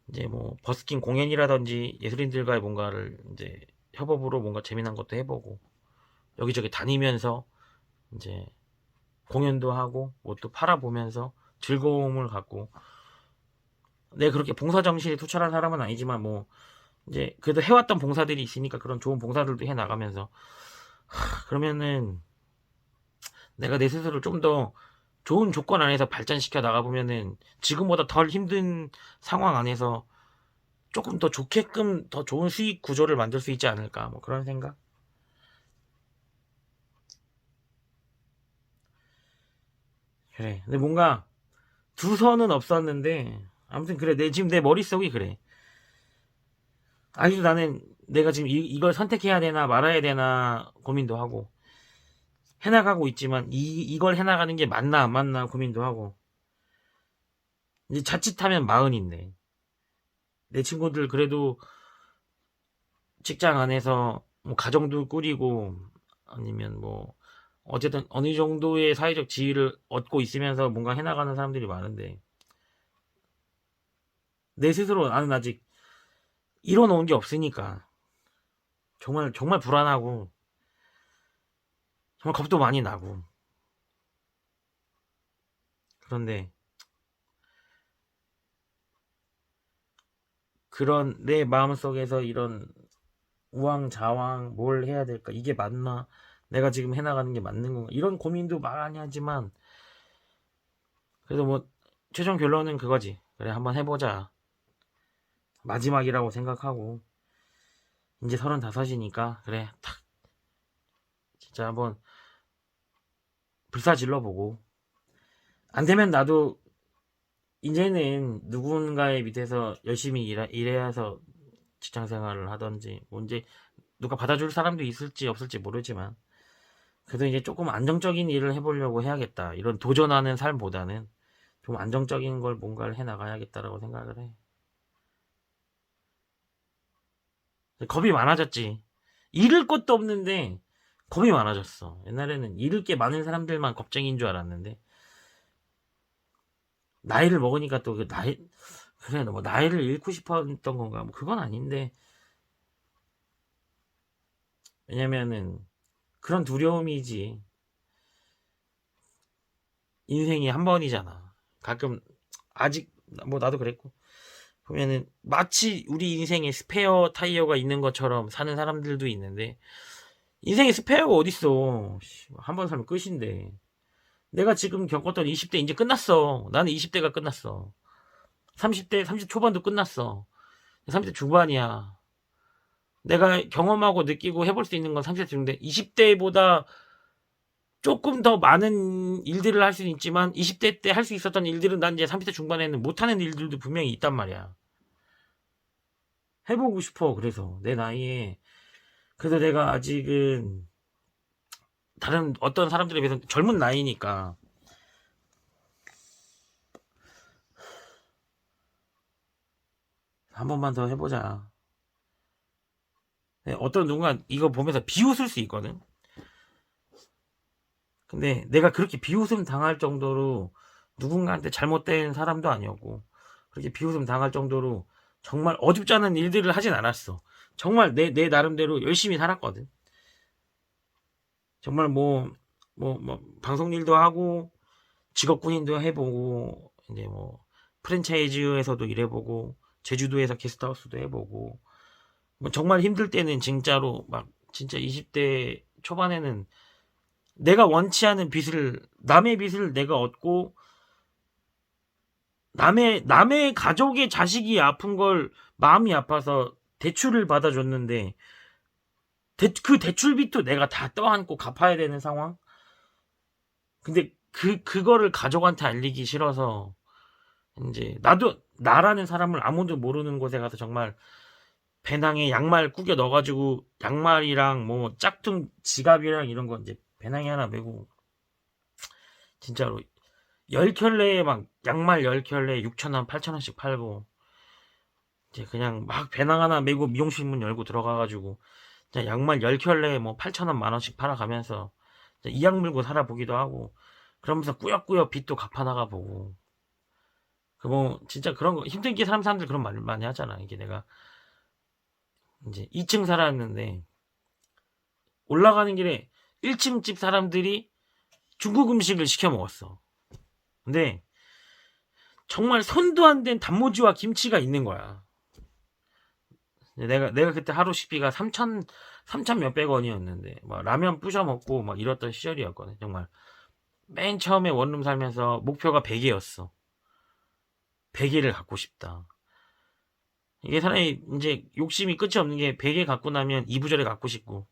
이제 뭐 버스킹 공연이라든지 예술인들과의 뭔가를 이제 협업으로 뭔가 재미난 것도 해보고, 여기저기 다니면서 이제 공연도 하고 뭐 또 팔아보면서 즐거움을 갖고, 내가 그렇게 봉사 정신에 투철한 사람은 아니지만 뭐 이제 그래도 해왔던 봉사들이 있으니까 그런 좋은 봉사들도 해 나가면서, 그러면은 내가 내 스스로를 좀 더 좋은 조건 안에서 발전시켜 나가보면은 지금보다 덜 힘든 상황 안에서 조금 더 좋게끔 더 좋은 수익 구조를 만들 수 있지 않을까, 뭐 그런 생각. 그래. 근데 뭔가 두 선은 없었는데 아무튼 그래. 지금 내 머릿속이 그래. 아직도 나는 내가 지금 이걸 선택해야 되나 말아야 되나 고민도 하고 해나가고 있지만, 이걸 해나가는 게 맞나 안 맞나 고민도 하고. 이제 자칫하면 마흔인데 내 친구들 그래도 직장 안에서 뭐 가정도 꾸리고 아니면 뭐 어쨌든 어느 정도의 사회적 지위를 얻고 있으면서 뭔가 해나가는 사람들이 많은데, 내 스스로 나는 아직 이뤄놓은 게 없으니까 정말 불안하고 정말 겁도 많이 나고. 그런데 그런 내 마음속에서 이런 우왕좌왕, 뭘 해야 될까, 이게 맞나, 내가 지금 해나가는 게 맞는 건가, 이런 고민도 많이 하지만, 그래도 뭐 최종 결론은 그거지. 그래, 한번 해보자. 마지막이라고 생각하고 이제 35이니까 그래, 탁 진짜 한번 불사질러 보고, 안 되면 나도 이제는 누군가의 밑에서 열심히 일해서 직장 생활을 하던지, 뭐 이제 누가 받아줄 사람도 있을지 없을지 모르지만 그래도 이제 조금 안정적인 일을 해보려고 해야겠다. 이런 도전하는 삶보다는 좀 안정적인 걸 뭔가를 해 나가야겠다라고 생각을 해. 겁이 많아졌지. 잃을 것도 없는데 겁이 많아졌어. 옛날에는 잃을 게 많은 사람들만 겁쟁이인 줄 알았는데, 나이를 먹으니까 또 그 나이, 그래 뭐 나이를 잃고 싶었던 건가, 뭐 그건 아닌데, 왜냐면은 그런 두려움이지. 인생이 한 번이잖아. 가끔 아직 뭐 나도 그랬고 보면은 마치 우리 인생에 스페어 타이어가 있는 것처럼 사는 사람들도 있는데 인생에 스페어가 어딨어. 한 번 살면 끝인데. 내가 지금 겪었던 20대 이제 끝났어. 나는 20대가 끝났어. 30대 30 초반도 끝났어. 30대 중반이야. 내가 경험하고 느끼고 해볼 수 있는 건 30대 중인데 20대보다 조금 더 많은 일들을 할 수는 있지만 20대 때 할 수 있었던 일들은 난 이제 30대 중반에는 못하는 일들도 분명히 있단 말이야. 해보고 싶어. 그래서 내 나이에 그래도 내가 아직은 다른 어떤 사람들에 비해서 젊은 나이니까 한 번만 더 해보자. 어떤 누군가 이거 보면서 비웃을 수 있거든. 근데 내가 그렇게 비웃음 당할 정도로 누군가한테 잘못된 사람도 아니었고 그렇게 비웃음 당할 정도로 정말 어줍지 않은 일들을 하진 않았어. 정말 내 나름대로 열심히 살았거든. 정말 방송 일도 하고 직업 군인도 해보고 이제 뭐 프랜차이즈에서도 일해보고 제주도에서 게스트하우스도 해보고 뭐 정말 힘들 때는 진짜로 막 진짜 20대 초반에는 내가 원치 않은 남의 빚을 내가 얻고 남의 가족의 자식이 아픈 걸 마음이 아파서 대출을 받아줬는데 그 대출빚도 내가 다 떠안고 갚아야 되는 상황. 근데 그거를 가족한테 알리기 싫어서 이제 나도 나라는 사람을 아무도 모르는 곳에 가서 정말 배낭에 양말 꾸겨 넣어가지고 양말이랑 뭐 짝퉁 지갑이랑 이런 거 이제 배낭에 하나 메고 진짜로 10켤레에 막 양말 10켤레 6,000원 8,000원씩 팔고 이제 그냥 막 배낭 하나 메고 미용실 문 열고 들어가가지고 그냥 양말 10켤레에 뭐 8,000원 만원씩 팔아가면서 이악 물고 살아보기도 하고 그러면서 꾸역꾸역 빚도 갚아나가 보고 그 뭐 진짜 그런 거 힘들게 사는 사람들 그런 말 많이 하잖아. 이게 내가 이제 2층 살았는데 올라가는 길에 1층 집 사람들이 중국 음식을 시켜 먹었어. 근데 정말 손도 안 댄 단무지와 김치가 있는 거야. 내가 그때 하루 식비가 3천 몇백 원이었는데 막 라면 부셔 먹고 막 이랬던 시절이었거든. 정말 맨 처음에 원룸 살면서 목표가 베개였어. 베개를 갖고 싶다. 이게 사람이 이제 욕심이 끝이 없는 게 베개 갖고 나면 이부자리 갖고 싶고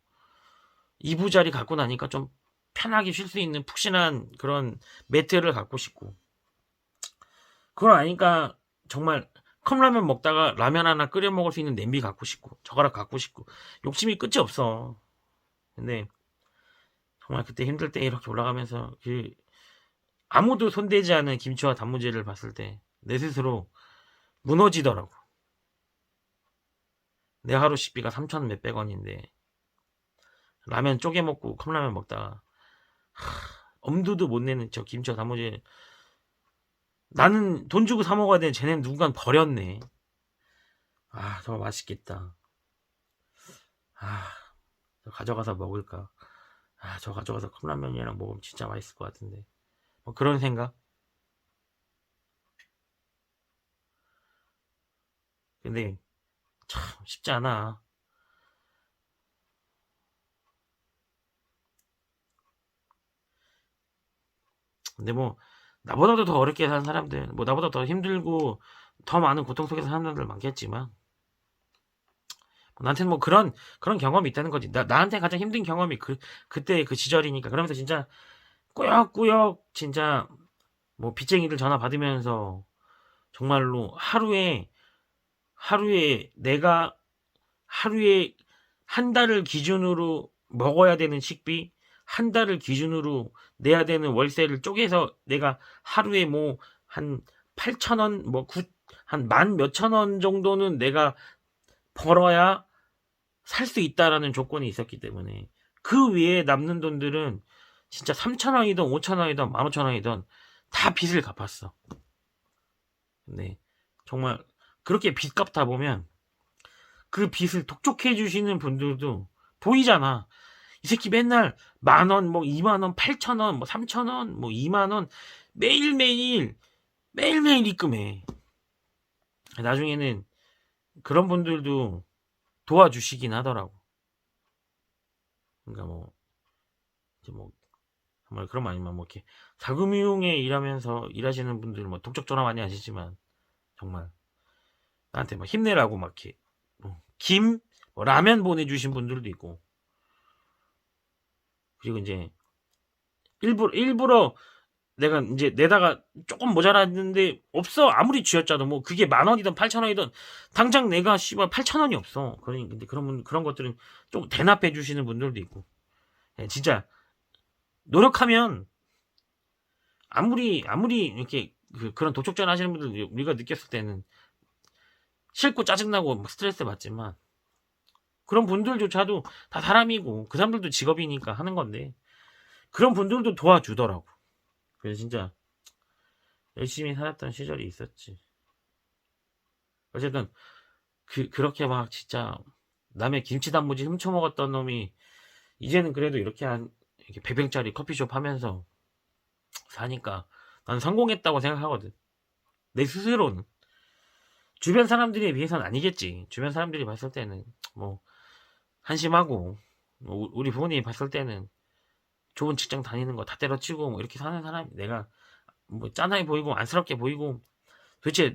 이부자리 갖고 나니까 좀 편하게 쉴 수 있는 푹신한 그런 매트를 갖고 싶고 그걸 아니까 정말 컵라면 먹다가 라면 하나 끓여 먹을 수 있는 냄비 갖고 싶고 저거락 갖고 싶고 욕심이 끝이 없어. 근데 정말 그때 힘들 때 이렇게 올라가면서 아무도 손대지 않은 김치와 단무지를 봤을 때 내 스스로 무너지더라고. 내 하루 식비가 3천 몇백 원인데 라면 쪼개 먹고 컵라면 먹다가 엄두도 못 내는 저 김치와 단무지 나는 돈 주고 사 먹어야 되는 쟤네는 누군가 버렸네. 아 정말 맛있겠다. 아 저 가져가서 먹을까. 아 저 가져가서 컵라면이랑 먹으면 진짜 맛있을 것 같은데 뭐 그런 생각. 근데 참 쉽지 않아. 근데 뭐 나보다도 더 어렵게 사는 사람들 뭐 나보다 더 힘들고 더 많은 고통 속에서 사는 사람들 많겠지만 나한테는 뭐 그런 경험이 있다는 거지. 나한테 가장 힘든 경험이 그때 그 시절이니까. 그러면서 진짜 꾸역꾸역 진짜 뭐 빚쟁이들 전화 받으면서 정말로 하루에 내가 하루에 한 달을 기준으로 먹어야 되는 식비, 한 달을 기준으로 내야 되는 월세를 쪼개서 내가 하루에 뭐 한 8,000원, 한 만 몇천 원 정도는 내가 벌어야 살 수 있다라는 조건이 있었기 때문에 그 위에 남는 돈들은 진짜 3,000원이든 5,000원이든 15,000원이든 다 빚을 갚았어. 근데 정말 그렇게 빚 갚다 보면 그 빚을 독촉해 주시는 분들도 보이잖아. 이 새끼 맨날 10,000원, 뭐 20,000원, 8,000원, 뭐 3,000원, 뭐 20,000원 매일매일 입금해. 나중에는 그런 분들도 도와주시긴 하더라고. 그러니까 뭐 이제 뭐 정말 그런 거 아니면 뭐 이렇게 자금융에 일하시는 분들 뭐 독촉 전화 많이 하시지만 정말 나한테 막 힘내라고 막 이렇게 김, 뭐 라면 보내주신 분들도 있고, 그리고 이제 일부러 내가 이제 내다가 조금 모자랐는데 없어. 아무리 쥐었자도 뭐 그게 10,000원이든 8,000원이든 당장 내가 씨발 8,000원이 없어. 근데 그런 것들은 좀 대납해 주시는 분들도 있고. 예, 진짜 노력하면 아무리 이렇게 그런 독촉전 하시는 분들 우리가 느꼈을 때는 싫고 짜증나고 막 스트레스 받지만 그런 분들조차도 다 사람이고 그 사람들도 직업이니까 하는 건데 그런 분들도 도와주더라고. 그래서 진짜 열심히 살았던 시절이 있었지. 어쨌든 그렇게 막 진짜 남의 김치 단무지 훔쳐먹었던 놈이 이제는 그래도 이렇게 100병짜리 커피숍 하면서 사니까 난 성공했다고 생각하거든. 내 스스로는. 주변 사람들에 비해서는 아니겠지. 주변 사람들이 봤을 때는 뭐 한심하고 뭐 우리 부모님이 봤을 때는 좋은 직장 다니는 거 다 때려치고 뭐 이렇게 사는 사람, 내가 뭐 짠하게 보이고 안쓰럽게 보이고 도대체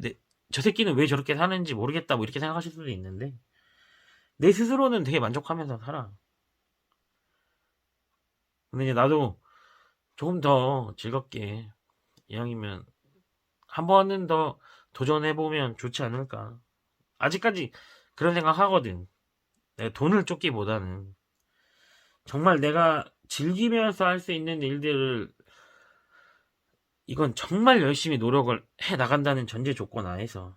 저 새끼는 왜 저렇게 사는지 모르겠다 뭐 이렇게 생각하실 수도 있는데 내 스스로는 되게 만족하면서 살아. 근데 이제 나도 조금 더 즐겁게 이왕이면 한 번은 더 도전해보면 좋지 않을까. 아직까지 그런 생각 하거든. 내가 돈을 쫓기보다는 정말 내가 즐기면서 할 수 있는 일들을, 이건 정말 열심히 노력을 해 나간다는 전제 조건 안에서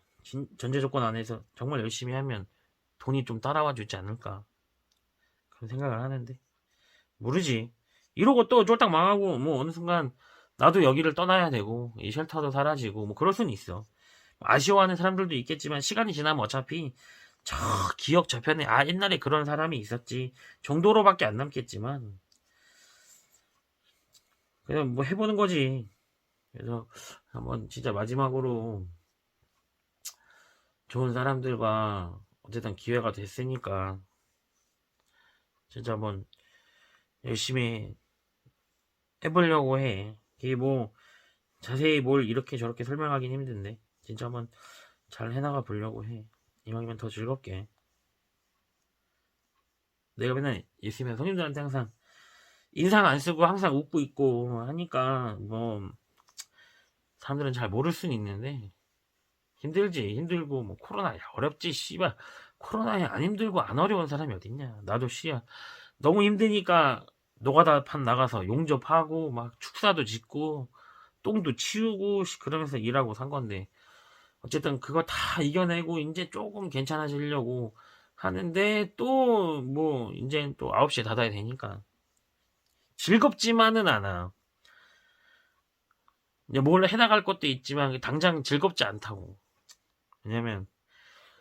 정말 열심히 하면 돈이 좀 따라와 주지 않을까 그런 생각을 하는데 모르지. 이러고 또 쫄딱 망하고 뭐 어느 순간 나도 여기를 떠나야 되고 이 쉘터도 사라지고 뭐 그럴 수는 있어. 아쉬워하는 사람들도 있겠지만 시간이 지나면 어차피 저 기억 저편에 옛날에 그런 사람이 있었지 정도로밖에 안 남겠지만 그냥 뭐 해보는 거지. 그래서 한번 진짜 마지막으로 좋은 사람들과 어쨌든 기회가 됐으니까 진짜 한번 열심히 해보려고 해. 이게 뭐 자세히 뭘 이렇게 저렇게 설명하긴 힘든데 진짜 한번 잘 해나가 보려고 해. 이왕이면 더 즐겁게. 내가 맨날 있으면 손님들한테 항상 인상 안 쓰고 항상 웃고 있고 하니까 뭐 사람들은 잘 모를 수는 있는데 힘들지. 힘들고 뭐 코로나야 어렵지. 씨발 코로나에 안 힘들고 안 어려운 사람이 어딨냐. 나도 씨야 너무 힘드니까 노가다판 나가서 용접하고 막 축사도 짓고 똥도 치우고 그러면서 일하고 산 건데 어쨌든 그거 다 이겨내고 이제 조금 괜찮아지려고 하는데 또 뭐 이제 또 9시에 닫아야 되니까 즐겁지만은 않아. 이제 뭘 해나갈 것도 있지만 당장 즐겁지 않다고. 왜냐면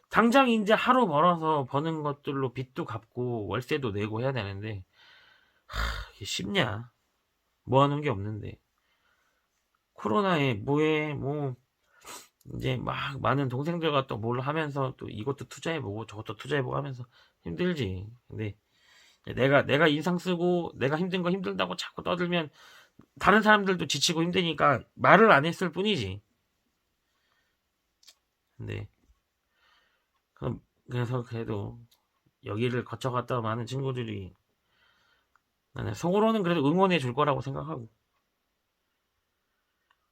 당장 이제 하루 벌어서 버는 것들로 빚도 갚고 월세도 내고 해야 되는데 이게 쉽냐? 뭐 하는 게 없는데 코로나에 뭐해 뭐 이제 막 많은 동생들과 또 뭘 하면서 또 이것도 투자해보고 저것도 투자해보고 하면서 힘들지. 근데 내가 인상 쓰고 내가 힘든 거 힘들다고 자꾸 떠들면 다른 사람들도 지치고 힘드니까 말을 안 했을 뿐이지. 근데 그래서 그래도 여기를 거쳐갔다 많은 친구들이 나는 속으로는 그래도 응원해 줄 거라고 생각하고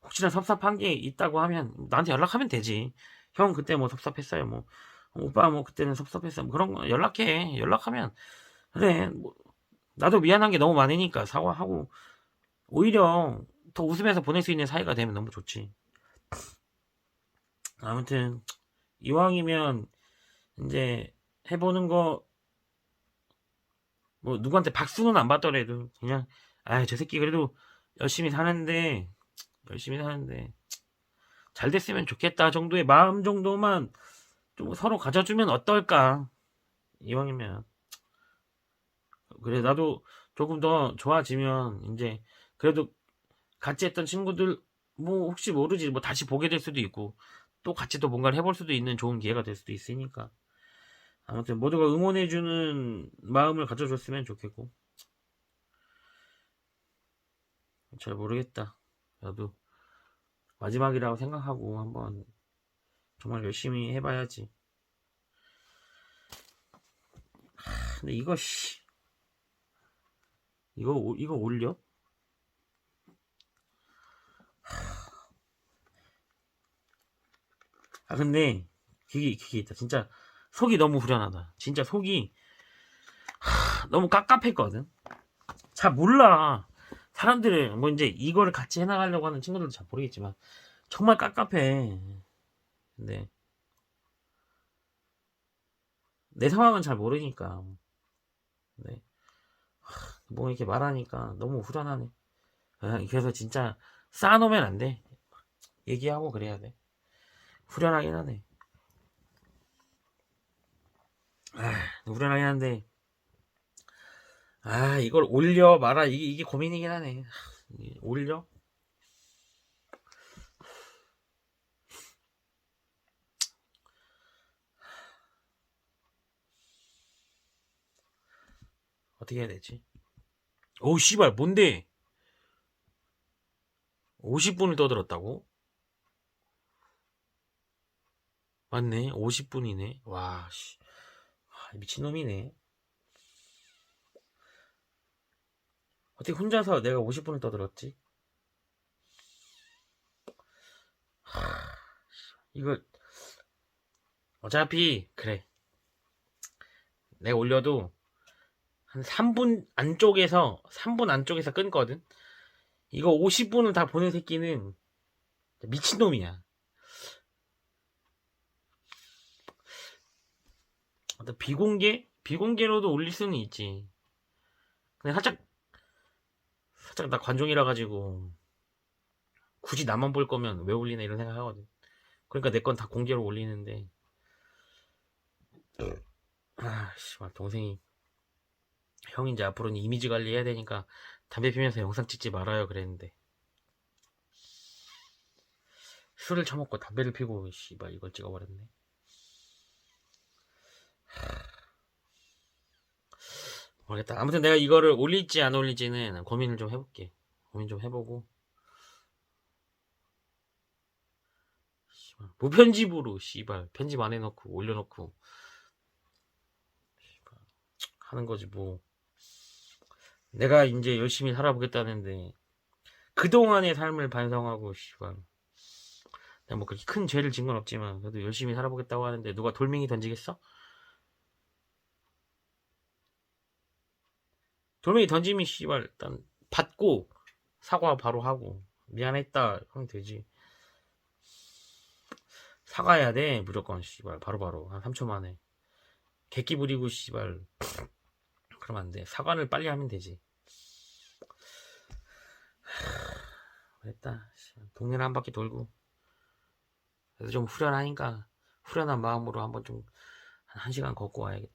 혹시나 섭섭한 게 있다고 하면 나한테 연락하면 되지. 형 그때 뭐 섭섭했어요. 뭐 오빠 뭐 그때는 섭섭했어요. 뭐 그런 거 연락해. 연락하면 그래. 뭐 나도 미안한 게 너무 많으니까 사과하고 오히려 더 웃으면서 보낼 수 있는 사이가 되면 너무 좋지. 아무튼 이왕이면 이제 해보는 거 뭐 누구한테 박수는 안 받더라도 그냥 저 새끼 그래도 열심히 사는데 잘 됐으면 좋겠다 정도의 마음 정도만 좀 서로 가져주면 어떨까. 이왕이면 그래, 나도 조금 더 좋아지면, 이제, 그래도 같이 했던 친구들, 뭐, 혹시 모르지, 뭐, 다시 보게 될 수도 있고, 또 같이 또 뭔가를 해볼 수도 있는 좋은 기회가 될 수도 있으니까. 아무튼, 모두가 응원해주는 마음을 가져줬으면 좋겠고, 잘 모르겠다. 나도 마지막이라고 생각하고, 한번, 정말 열심히 해봐야지. 근데 이거, 이거 올려? 아, 근데, 그게 있다. 진짜, 속이 너무 후련하다. 진짜 속이, 너무 깝깝했거든. 잘 몰라. 사람들은, 뭐, 이제, 이거를 같이 해나가려고 하는 친구들도 잘 모르겠지만, 정말 깝깝해. 근데, 내 상황은 잘 모르니까. 네. 뭐, 이렇게 말하니까 너무 후련하네. 그래서 진짜, 쌓아놓으면 안 돼. 얘기하고 그래야 돼. 후련하긴 하네. 후련하긴 한데, 이걸 올려 말아. 이게 고민이긴 하네. 올려? 어떻게 해야 되지? 오, 씨발, 뭔데? 50분을 떠들었다고? 맞네, 50분이네. 와, 씨. 미친놈이네. 어떻게 혼자서 내가 50분을 떠들었지? 이거, 어차피, 그래. 내가 올려도, 한 3분 안쪽에서 끊거든? 이거 50분을 다 보는 새끼는, 미친놈이야. 비공개로도 올릴 수는 있지. 근데 살짝 나 관종이라 가지고 굳이 나만 볼 거면 왜 올리나 이런 생각 하거든. 그러니까 내 건 다 공개로 올리는데 씨발 동생이 형 이제 앞으로는 이미지 관리해야 되니까 담배 피면서 영상 찍지 말아요 그랬는데 술을 처먹고 담배를 피고 씨발 이걸 찍어버렸네. 모르겠다. 아무튼 내가 이거를 올릴지 안 올릴지는 고민을 좀 해볼게. 고민 좀 해보고 무편집으로 씨발 편집 안 해놓고 올려놓고 씨발, 하는 거지 뭐. 내가 이제 열심히 살아보겠다는데 그동안의 삶을 반성하고 씨발 내가 뭐 그렇게 큰 죄를 진 건 없지만 그래도 열심히 살아보겠다고 하는데 누가 돌멩이 던지겠어? 돌멩이 던지면 씨발 일단 받고 사과 바로 하고 미안했다 하면 되지. 사과해야 돼 무조건 씨발 바로바로 한 3초 만에. 객기 부리고 씨발 그러면 안 돼. 사과를 빨리 하면 되지. 됐다. 동네를 한 바퀴 돌고 그래서 좀 후련하니까 후련한 마음으로 한번 좀 한 1시간 걷고 와야겠다.